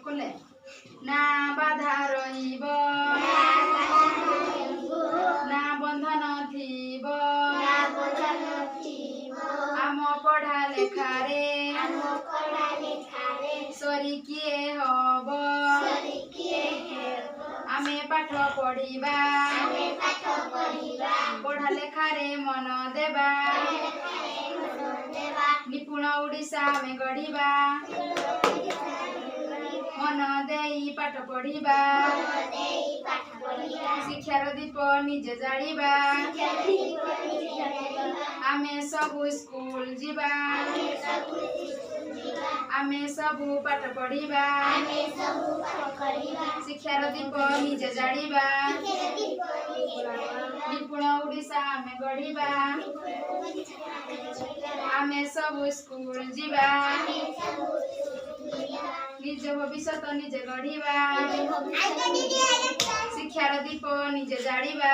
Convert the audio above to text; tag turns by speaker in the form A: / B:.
A: खोले ना बाधा रहिब ना बंधन थिब आम पढ़ा लेखारे सरी किए हब आमे पाठ पढ़िबा पढ़ा लेखारे मन देबा निपुण ओडिशा में गढ़िबा मन देई पाठ पढ़िबा शिक्षार दीप निजे जालिबा आमे सबु स्कूल जीवा आमे सबु पाठ पढ़िबा शिक्षार दीप निजे जालिबा निपुण ओडिशा में गढ़िबा आमे सबु स्कूल जीवा निज भविष्य निजे गढ़िबा शिक्षार दीप निजे जालिबा।